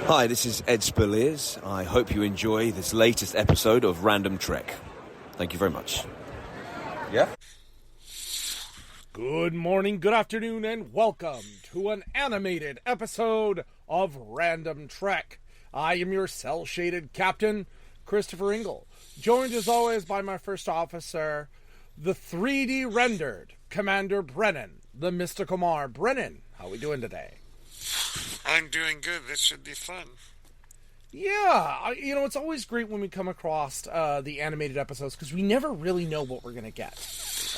Hi, this is Ed Spurliers. I hope you enjoy this latest episode of Random Trek. Thank you very much. Yeah? Good morning, good afternoon, and welcome to an animated episode of Random Trek. I am your cell-shaded captain, Christopher Ingle, joined as always by my first officer, the 3D rendered Commander Brennan, the Mystical Mar. Brennan, how are we doing today? I'm doing good. This should be fun. Yeah, it's always great when we come across the animated episodes because we never really know what we're going to get.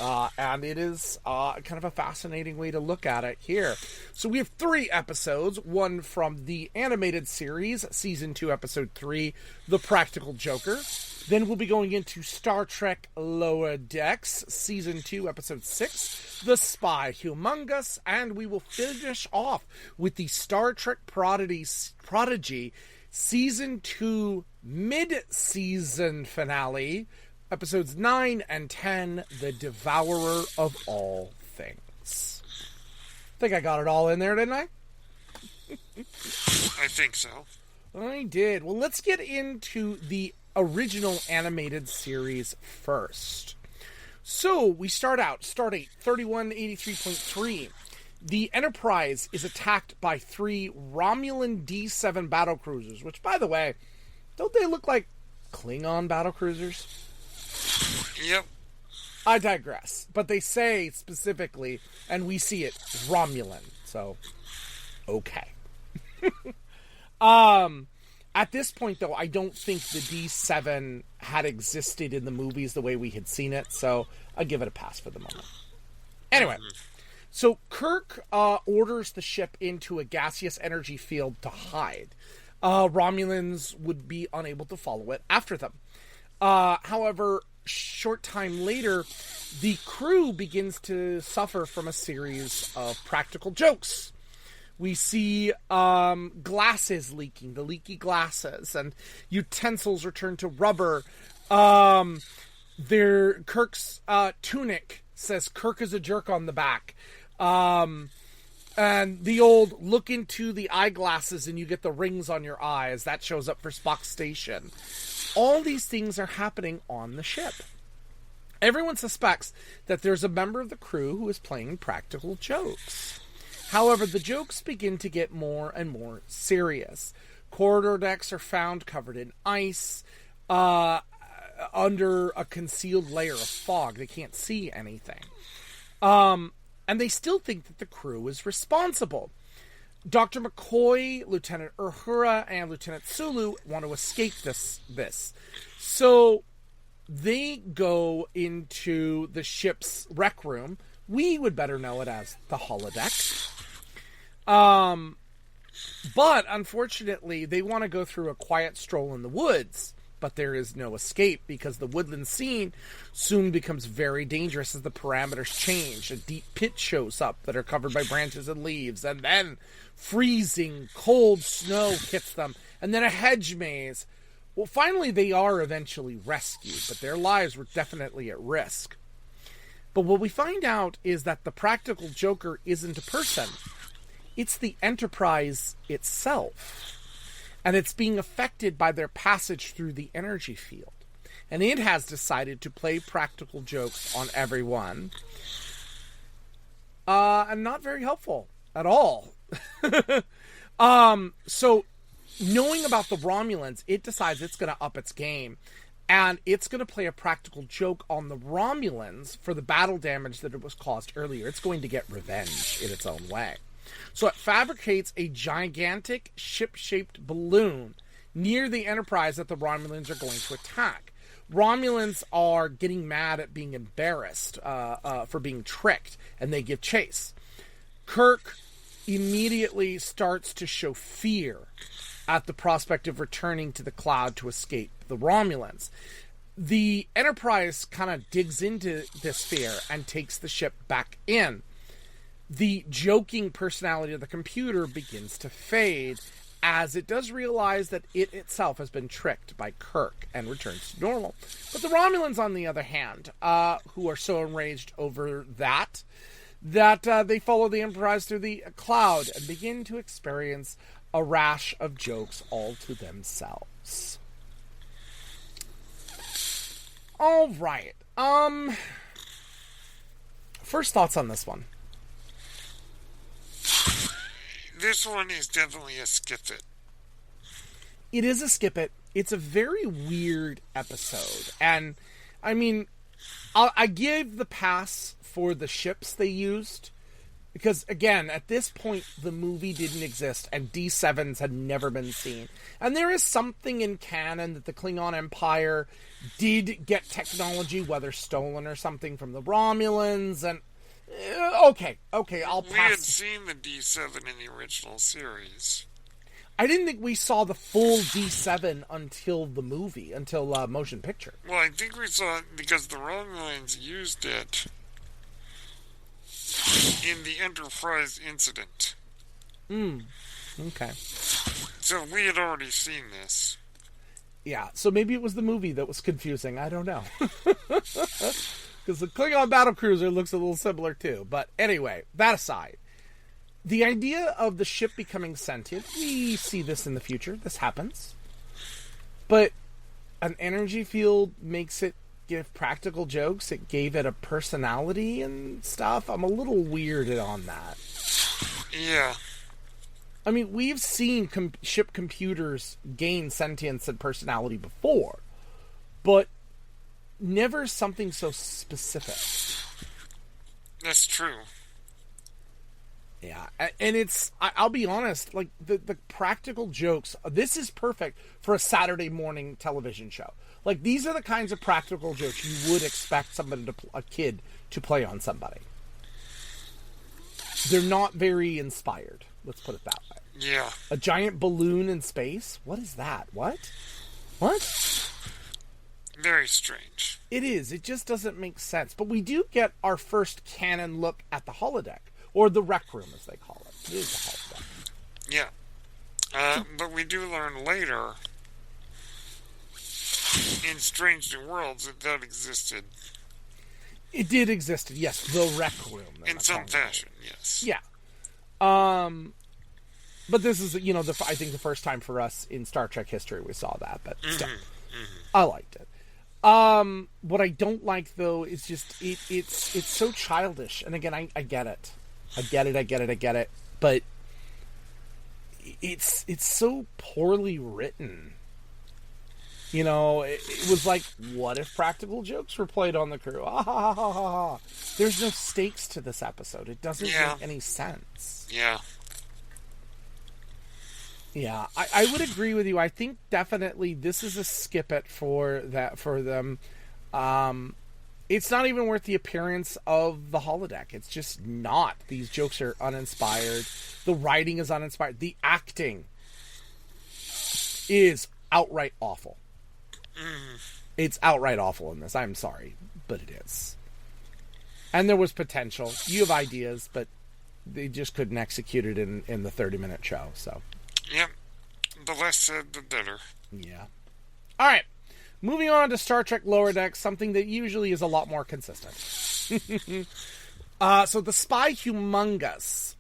And it is kind of a fascinating way to look at it here. So we have 3 episodes, one from the animated series, Season 2, Episode 3, The Practical Joker. Then we'll be going into Star Trek Lower Decks, Season 2, Episode 6, The Spy Humongous, and we will finish off with the Star Trek Prodigy Season 2 mid-season finale, Episodes 9 and 10, The Devourer of All Things. I think I got it all in there, didn't I? I think so. I did. Well, let's get into the original animated series first. So, we start out, Stardate 3183.3. The Enterprise is attacked by 3 Romulan D7 battlecruisers, which, by the way, don't they look like Klingon battlecruisers? Yep. I digress. But they say specifically, and we see it, Romulan. So, okay. At this point, though, I don't think the D7 had existed in the movies the way we had seen it, so I'll give it a pass for the moment. Anyway, so Kirk orders the ship into a gaseous energy field to hide. Romulans would be unable to follow it after them. However, short time later, the crew begins to suffer from a series of practical jokes. We see glasses leaking, the leaky glasses, and utensils are turned to rubber. Kirk's tunic says Kirk is a jerk on the back. And the old look into the eyeglasses and you get the rings on your eyes. That shows up for Spock's station. All these things are happening on the ship. Everyone suspects that there's a member of the crew who is playing practical jokes. However, the jokes begin to get more and more serious. Corridor decks are found covered in ice, under a concealed layer of fog. They can't see anything. And they still think that the crew is responsible. Dr. McCoy, Lieutenant Uhura, and Lieutenant Sulu want to escape this. So they go into the ship's rec room. We would better know it as the holodeck. But unfortunately, they want to go through a quiet stroll in the woods. But there is no escape because the woodland scene soon becomes very dangerous as the parameters change. A deep pit shows up that are covered by branches and leaves, and then freezing cold snow hits them, and then a hedge maze. Well, finally they are eventually rescued, but their lives were definitely at risk. But what we find out is that the practical joker isn't a person. It's the Enterprise itself. And it's being affected by their passage through the energy field. And it has decided to play practical jokes on everyone. And not very helpful at all. So, knowing about the Romulans, it decides it's going to up its game. And it's going to play a practical joke on the Romulans for the battle damage that it was caused earlier. It's going to get revenge in its own way. So it fabricates a gigantic ship-shaped balloon near the Enterprise that the Romulans are going to attack. Romulans are getting mad at being embarrassed for being tricked, and they give chase. Kirk immediately starts to show fear at the prospect of returning to the cloud to escape the Romulans. The Enterprise kind of digs into this fear and takes the ship back in. The joking personality of the computer begins to fade as it does realize that it itself has been tricked by Kirk and returns to normal. But the Romulans, on the other hand, who are so enraged over that they follow the Enterprise through the cloud and begin to experience a rash of jokes all to themselves. All right. First thoughts on this one. This one is definitely a skip it. It is a skip it. It's a very weird episode. And, I mean, I give the pass for the ships they used. Because, again, at this point, the movie didn't exist, and D7s had never been seen. And there is something in canon that the Klingon Empire did get technology, whether stolen or something, from the Romulans, and... Okay, I'll pass. We had seen the D7 in the original series. I didn't think we saw the full D7 until the movie, until motion picture. Well, I think we saw it because the Romulans used it in the Enterprise incident. Okay. So we had already seen this. Yeah, so maybe it was the movie that was confusing. I don't know. Because the Klingon battlecruiser looks a little similar too. But anyway, that aside, the idea of the ship becoming sentient, we see this in the future. This happens. But an energy field makes it give practical jokes. It gave it a personality and stuff. I'm a little weirded on that. Yeah. I mean, we've seen ship computers gain sentience and personality before, but never something so specific. That's true. Yeah, and it's, I'll be honest, like, the practical jokes, this is perfect for a Saturday morning television show. Like, these are the kinds of practical jokes you would expect a kid to play on somebody. They're not very inspired, let's put it that way. Yeah. A giant balloon in space? What is that? What? Very strange. It is. It just doesn't make sense. But we do get our first canon look at the holodeck. Or the rec room, as they call it. It is the holodeck. Yeah. But we do learn later, in Strange New Worlds, that existed. It did exist, yes. The rec room. In some fashion, yes. Yeah. But this is, I think the first time for us in Star Trek history we saw that. But still, I liked it. What I don't like, though, is just, it's so childish. And again, I get it. I get it. But it's so poorly written. It was like, what if practical jokes were played on the crew? Ah, ha, ha, ha, ha. There's no stakes to this episode. It doesn't make any sense. Yeah. Yeah, I would agree with you. I think definitely this is a skip it for them. It's not even worth the appearance of the holodeck. It's just not. These jokes are uninspired. The writing is uninspired. The acting is outright awful. It's outright awful in this. I'm sorry, but it is. And there was potential. You have ideas, but they just couldn't execute it in the 30-minute show, so... Yep. The less said, the better. Yeah. All right. Moving on to Star Trek Lower Decks, something that usually is a lot more consistent. So the spy Humongous.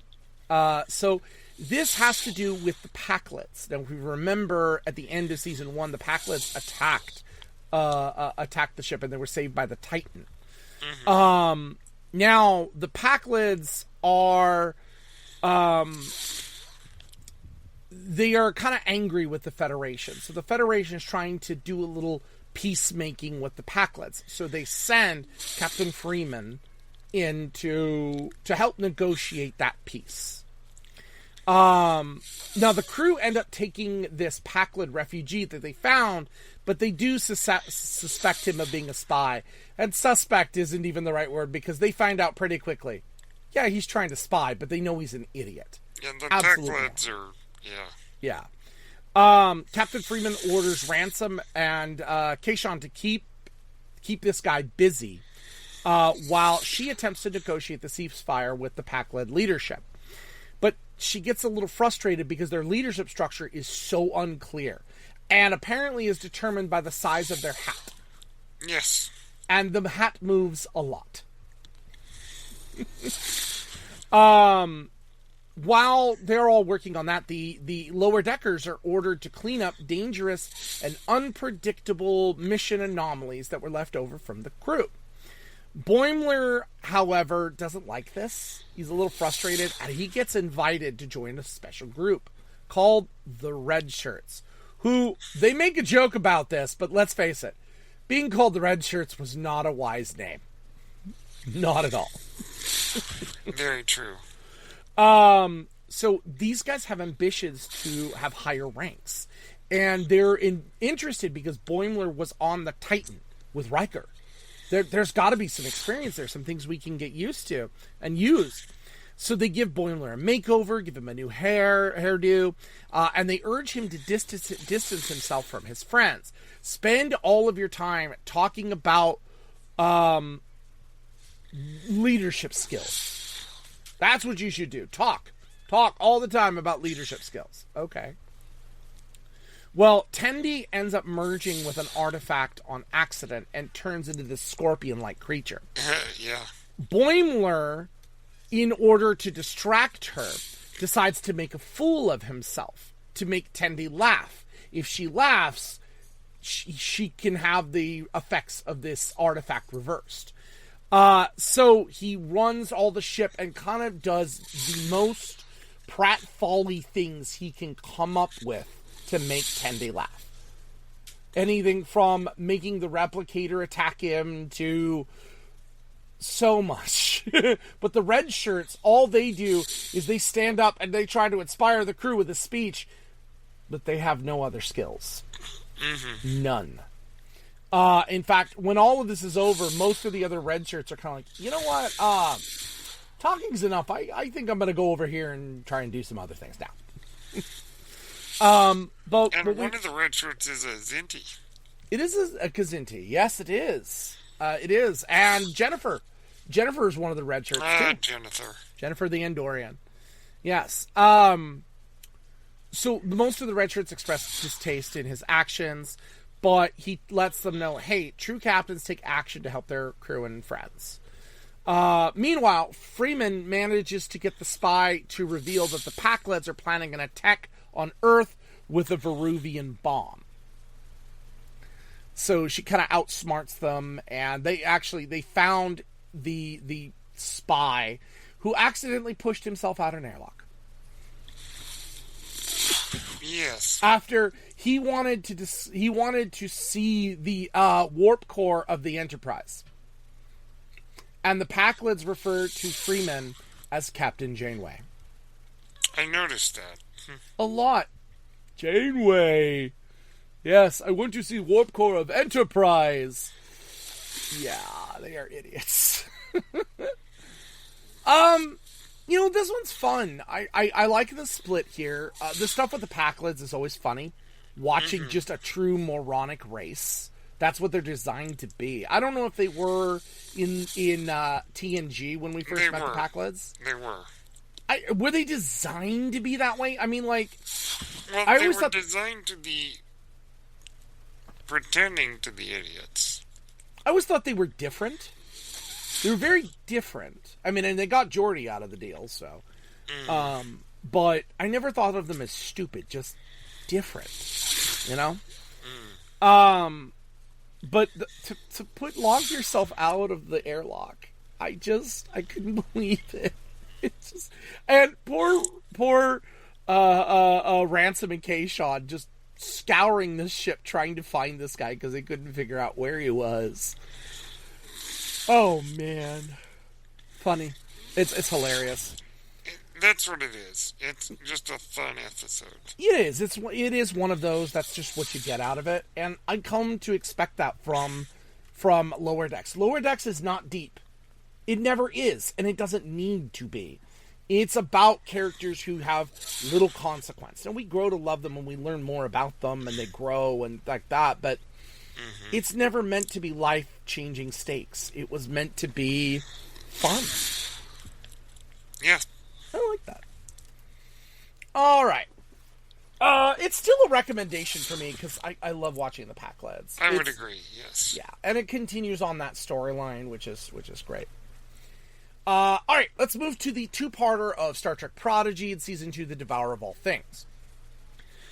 So this has to do with the Pakleds. Now, if we remember at the end of season 1, the Pakleds attacked the ship and they were saved by the Titan. Mm-hmm. Now, the Pakleds are... they are kind of angry with the Federation. So the Federation is trying to do a little peacemaking with the Pakleds. So they send Captain Freeman in to help negotiate that peace. Now the crew end up taking this Pakled refugee that they found, but they do suspect him of being a spy. And suspect isn't even the right word, because they find out pretty quickly. Yeah, he's trying to spy, but they know he's an idiot. And the Pakleds are... Yeah. Captain Freeman orders Ransom and Kayshawn to keep this guy busy while she attempts to negotiate the ceasefire with the Pakled leadership. But she gets a little frustrated because their leadership structure is so unclear and apparently is determined by the size of their hat. Yes. And the hat moves a lot. while they're all working on that, the lower deckers are ordered to clean up dangerous and unpredictable mission anomalies that were left over from the crew. Boimler, however, doesn't like this. He's a little frustrated, and he gets invited to join a special group called the Red Shirts, who, they make a joke about this, but let's face it, being called the Red Shirts was not a wise name. Not at all. Very true. So these guys have ambitions to have higher ranks, and they're interested because Boimler was on the Titan with Riker. There's got to be some experience there, some things we can get used to and use. So they give Boimler a makeover, give him a new hairdo, and they urge him to distance himself from his friends. Spend all of your time talking about leadership skills. That's what you should do. Talk all the time about leadership skills. Okay. Well, Tendi ends up merging with an artifact on accident and turns into this scorpion-like creature. Yeah. Boimler, in order to distract her, decides to make a fool of himself to make Tendi laugh. If she laughs, she can have the effects of this artifact reversed. So he runs all the ship and kind of does the most pratfally things he can come up with to make Tendi laugh. Anything from making the replicator attack him to so much. But the Red Shirts, all they do is they stand up and they try to inspire the crew with a speech, but they have no other skills. Mm-hmm. None. In fact, when all of this is over, most of the other Red Shirts are kind of like, you know what? Talking's enough. I think I'm going to go over here and try and do some other things now. But one of the Red Shirts is a Zinti. It is a Kazinti. Yes, it is. It is. And Jennifer. Jennifer is one of the Red Shirts, too. Jennifer the Andorian. Yes. So most of the Red Shirts express distaste in his actions, but he lets them know, hey, true captains take action to help their crew and friends. Meanwhile, Freeman manages to get the spy to reveal that the Pakleds are planning an attack on Earth with a Veruvian bomb. So she kind of outsmarts them, and they found the spy who accidentally pushed himself out an airlock. Yes. After he wanted to see the warp core of the Enterprise. And the Pakleds refer to Freeman as Captain Janeway. I noticed that. A lot. Janeway. Yes, I want to see warp core of Enterprise. Yeah, they are idiots. This one's fun. I like the split here. The stuff with the Pakleds is always funny. Watching just a true moronic race. That's what they're designed to be. I don't know if they were in TNG when we first met the Pakleds. They were. Were they designed to be that way? I mean, like... Well, I they always were thought... designed to be pretending to be idiots. I always thought they were different. They were very different. I mean, and they got Geordi out of the deal, so... but I never thought of them as stupid, just different. You know? But to lock yourself out of the airlock, I couldn't believe it. It's just, and poor Ransom and Kayshawn just scouring this ship trying to find this guy because they couldn't figure out where he was. Oh man, funny. It's hilarious. That's what it is. It's just a fun episode. It is. It is one of those. That's just what you get out of it, and I come to expect that from Lower Decks. Lower Decks is not deep. It never is, and it doesn't need to be. It's about characters who have little consequence, and we grow to love them when we learn more about them, and they grow and like that. But it's never meant to be life-changing stakes. It was meant to be fun. Yeah. I like that. All right. It's still a recommendation for me because I love watching the Pakleds. I would agree, yes. Yeah, and it continues on that storyline, which is great. All right, let's move to the two-parter of Star Trek Prodigy in Season 2, The Devourer of All Things.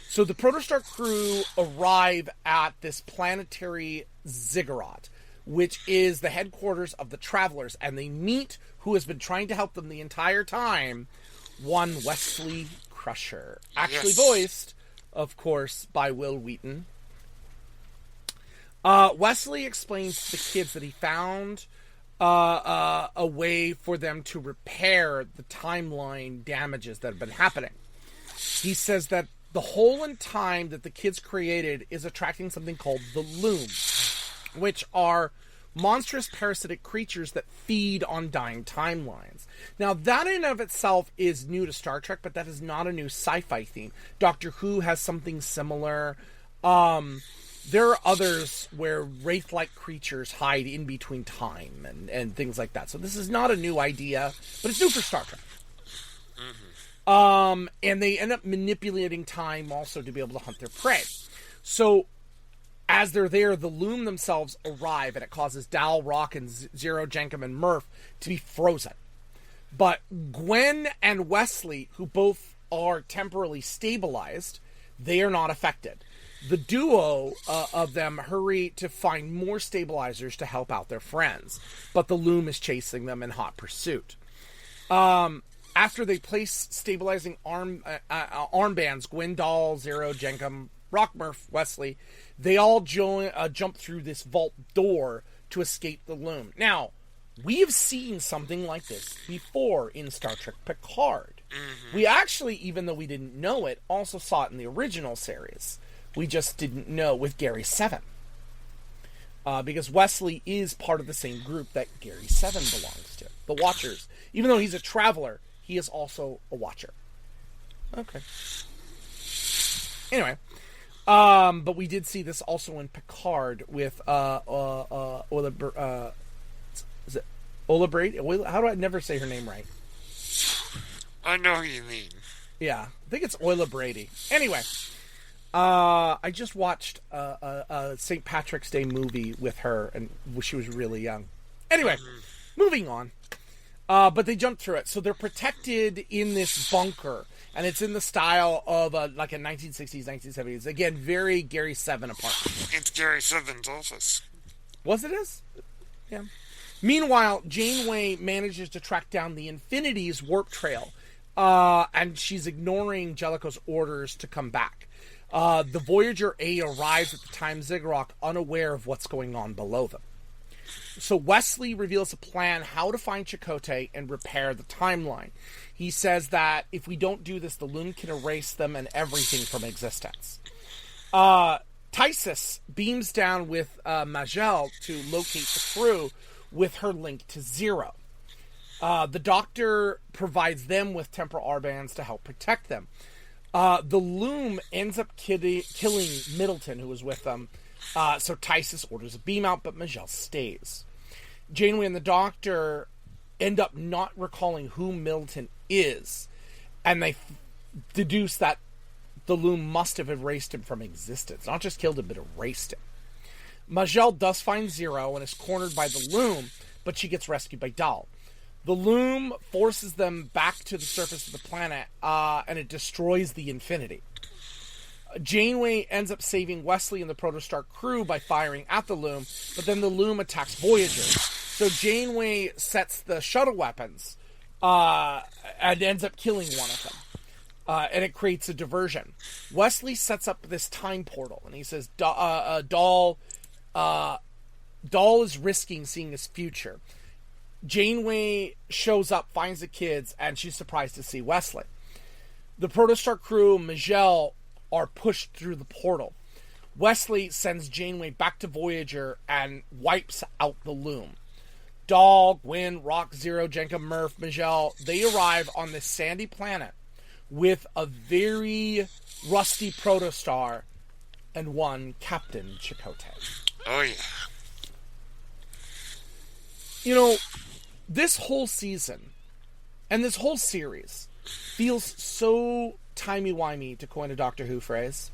So the Protostar crew arrive at this planetary ziggurat, which is the headquarters of the Travelers, and they meet who has been trying to help them the entire time, one Wesley Crusher. Actually voiced, of course, by Will Wheaton. Wesley explains to the kids that he found a way for them to repair the timeline damages that have been happening. He says that the hole in time that the kids created is attracting something called the Loom, which are monstrous parasitic creatures that feed on dying timelines. Now, that in and of itself is new to Star Trek, but that is not a new sci-fi theme. Doctor Who has something similar. There are others where wraith-like creatures hide in between time and things like that. So this is not a new idea, but it's new for Star Trek. And they end up manipulating time also to be able to hunt their prey. So as they're there, the Loom themselves arrive, and it causes Dal, Rock, and Zero, Jenkem, and Murph to be frozen. But Gwen and Wesley, who both are temporarily stabilized, they are not affected. The duo of them hurry to find more stabilizers to help out their friends, but the Loom is chasing them in hot pursuit. After they place stabilizing armbands, Gwen, Dal, Zero, Jenkem, Rock, Murph, Wesley, they all jump through this vault door to escape the Loom. Now, we have seen something like this before in Star Trek Picard. We actually, even though we didn't know it, also saw it in the original series. We just didn't know with Gary Seven. Because Wesley is part of the same group that Gary Seven belongs to. The Watchers. Even though he's a traveler, he is also a Watcher. Okay. Anyway. But we did see this also in Picard with is it Ola Brady? How do I never say her name right? I know who you mean. Yeah, I think it's Ola Brady. Anyway, I just watched a St. Patrick's Day movie with her, and she was really young. Anyway, moving on. But they jumped through it, so they're protected in this bunker, and it's in the style of like a 1960s, 1970s. Again, very Gary Seven apartment. It's Gary Seven's office. Was it his? Yeah. Meanwhile, Janeway manages to track down the Infinity's warp trail, and she's ignoring Jellicoe's orders to come back. The Voyager A arrives at the time ziggurat unaware of what's going on below them. So Wesley reveals a plan how to find Chakotay and repair the timeline. He says that if we don't do this, the Loom can erase them and everything from existence. Tysus beams down with Majel to locate the crew with her link to Zero. The Doctor provides them with temporal armbands to help protect them. The Loom ends up killing Middleton, who was with them. So Tysus orders a beam out, but Majel stays. Janeway and the Doctor end up not recalling who Middleton is, and they deduce that the Loom must have erased him from existence. Not just killed him, but erased him. Majel does find Zero and is cornered by the Loom, but she gets rescued by Dal. The Loom forces them back to the surface of the planet, and it destroys the Infinity. Janeway ends up saving Wesley and the Protostar crew by firing at the Loom, but then the Loom attacks Voyager. So Janeway sets the shuttle weapons and ends up killing one of them. And it creates a diversion. Wesley sets up this time portal, and he says Dal is risking seeing his future. Janeway shows up, finds the kids, and she's surprised to see Wesley. The Protostar crew, Majel, are pushed through the portal. Wesley sends Janeway back to Voyager and wipes out the Loom. Dal, Gwen, Rock, Zero, Jenkem, Murph, Majel, they arrive on this sandy planet with a very rusty Protostar and one Captain Chakotay. Oh, yeah. You know, this whole season and this whole series feels so timey-wimey, to coin a Doctor Who phrase.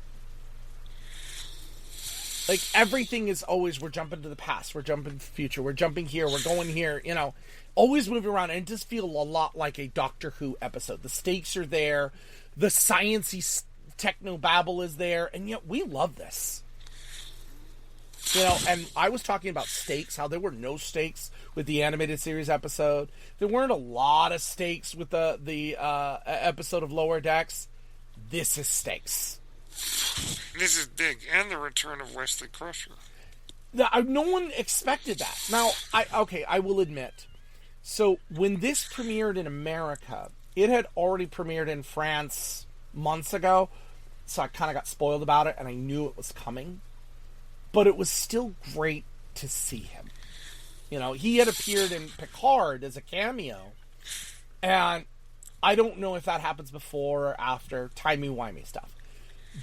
Like, everything is always, we're jumping to the past, we're jumping to the future, we're jumping here, we're going here, you know, always moving around, and it does feel a lot like a Doctor Who episode. The stakes are there, the sciencey techno-babble is there, and yet we love this. You know, and I was talking about stakes, how there were no stakes with the animated series episode. There weren't a lot of stakes with the episode of Lower Decks. This is stakes. This is big, and the return of Wesley Crusher. No one expected that. Now, I will admit. So, when this premiered in America, it had already premiered in France months ago, so I kind of got spoiled about it, and I knew it was coming. But it was still great to see him. You know, he had appeared in Picard as a cameo, and I don't know if that happens before or after timey-wimey stuff.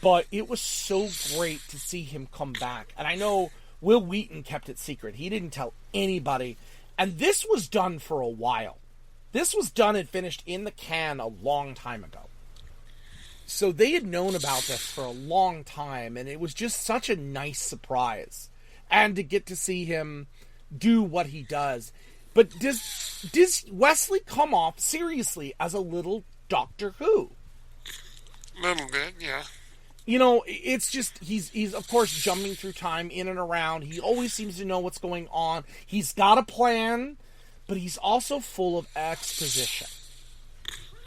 But it was so great to see him come back. And I know Will Wheaton kept it secret. He didn't tell anybody. And this was done for a while. This was done and finished in the can a long time ago. So they had known about this for a long time, and it was just such a nice surprise. And to get to see him do what he does. But does Wesley come off seriously as a little Doctor Who? A little bit, yeah. You know, it's just, he's of course jumping through time in and around. He always seems to know what's going on. He's got a plan, but he's also full of exposition.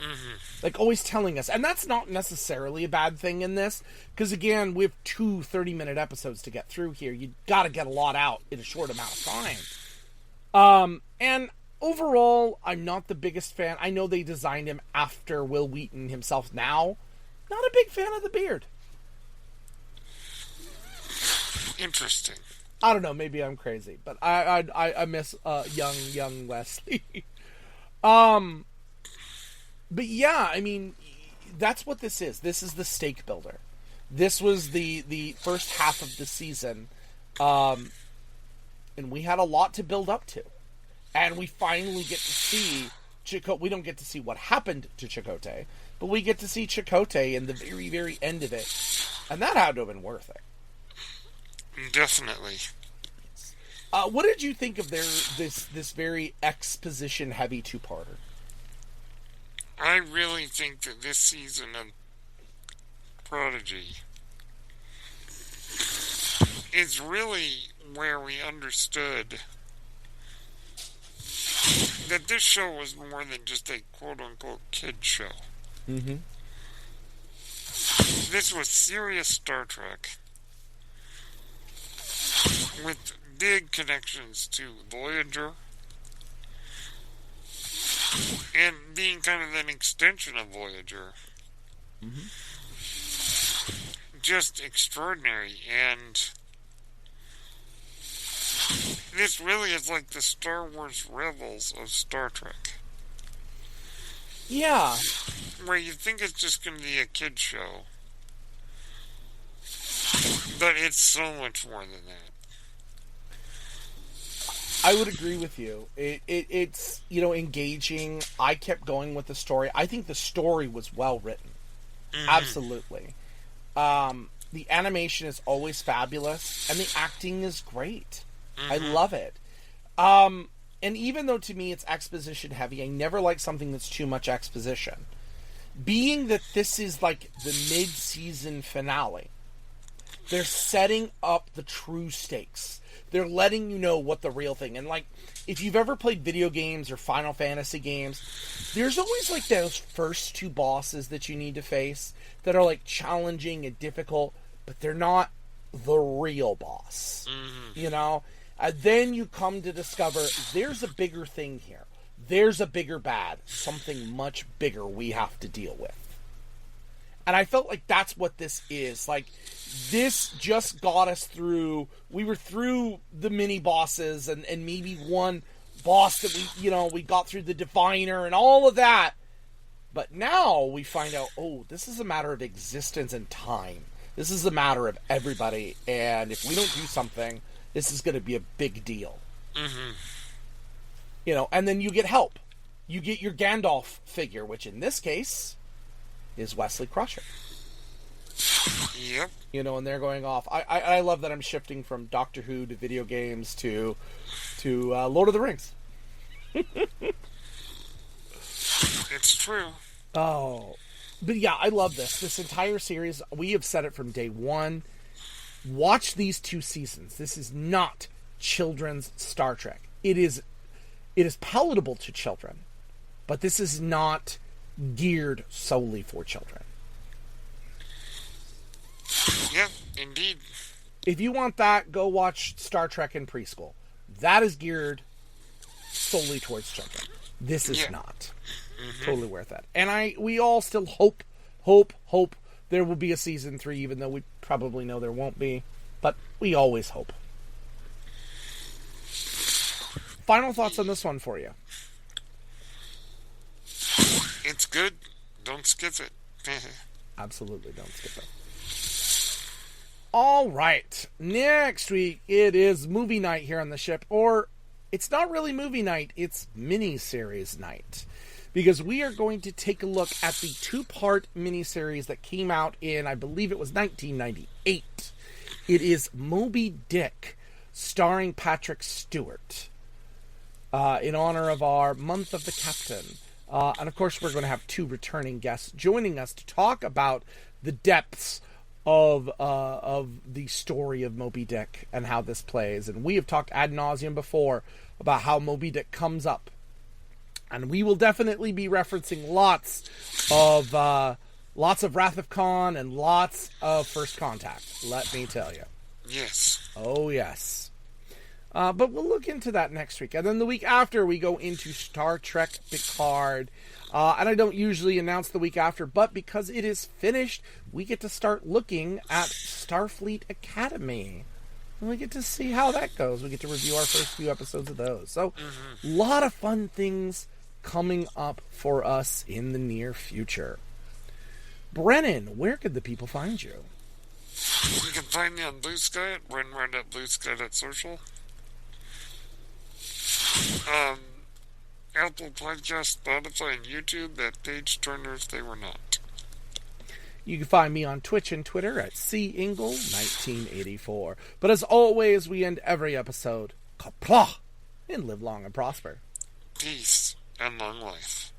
Mm-hmm. Like, always telling us. And that's not necessarily a bad thing in this, because again, we have 2 30-minute episodes to get through here. You gotta get a lot out in a short amount of time. And overall, I'm not the biggest fan. I know they designed him after Will Wheaton himself now. Not a big fan of the beard. Interesting. I don't know, maybe I'm crazy, but I miss young Wesley. But yeah, I mean, that's what this is. This is the stake builder. This was the first half of the season, and we had a lot to build up to. And we finally get to see Chakotay. We don't get to see what happened to Chakotay, but we get to see Chakotay in the very, very end of it. And that had to have been worth it. Definitely. What did you think of this very exposition-heavy two-parter? I really think that this season of Prodigy is really where we understood that this show was more than just a quote-unquote kid show. Mm-hmm. This was serious Star Trek with big connections to Voyager and being kind of an extension of Voyager. Mm-hmm. Just extraordinary. And this really is like the Star Wars Rebels of Star Trek. Yeah. Where you think it's just going to be a kid show. But it's so much more than that. I would agree with you. It's, you know, engaging. I kept going with the story. I think the story was well written. Mm-hmm. Absolutely. The animation is always fabulous, and the acting is great. Mm-hmm. I love it. And even though to me it's exposition heavy, I never like something that's too much exposition. Being that this is like the mid-season finale, they're setting up the true stakes. They're letting you know what the real thing. And like, if you've ever played video games or Final Fantasy games, there's always like those first 2 bosses that you need to face that are like challenging and difficult, but they're not the real boss. Mm-hmm. You know? Then you come to discover there's a bigger thing here. There's a bigger bad. Something much bigger we have to deal with. And I felt like that's what this is. Like, this just got us through. We were through the mini bosses and maybe one boss that we got through the Diviner and all of that. But now we find out, oh, this is a matter of existence and time. This is a matter of everybody. And if we don't do something, this is going to be a big deal. Mm-hmm. You know, and then you get help. You get your Gandalf figure, which in this case is Wesley Crusher. Yep. And they're going off. I love that I'm shifting from Doctor Who to video games to Lord of the Rings. It's true. Oh, but yeah, I love this entire series. We have said it from day one. Watch these 2 seasons. This is not children's Star Trek. It is palatable to children, but this is not geared solely for children. Yeah, indeed. If you want that, go watch Star Trek in preschool. That is geared solely towards children. This is not. Mm-hmm. Totally worth it. And we all still hope there will be a season 3, even though we probably know there won't be. But we always hope. Final thoughts on this one for you. It's good. Don't skip it. Absolutely don't skip it. All right. Next week, it is movie night here on the ship. Or, it's not really movie night. It's mini-series night. Because we are going to take a look at the 2-part miniseries that came out in, I believe it was 1998. It is Moby Dick, starring Patrick Stewart, in honor of our Month of the Captain. And of course, we're going to have 2 returning guests joining us to talk about the depths of the story of Moby Dick and how this plays. And we have talked ad nauseum before about how Moby Dick comes up. And we will definitely be referencing lots of Wrath of Khan and lots of First Contact, let me tell you. Yes. Oh, yes. But we'll look into that next week. And then the week after, we go into Star Trek Picard. And I don't usually announce the week after, but because it is finished, we get to start looking at Starfleet Academy. And we get to see how that goes. We get to review our first few episodes of those. So, a lot of fun things coming up for us in the near future. Brennan, where could the people find you? You can find me on Blue Sky at BrenRand@BlueSky.social. Apple Podcast, Spotify, and YouTube at Page Turners They Were Not. You can find me on Twitch and Twitter at CIngle1984. But as always, we end every episode, Kapla, and live long and prosper. Peace and long life.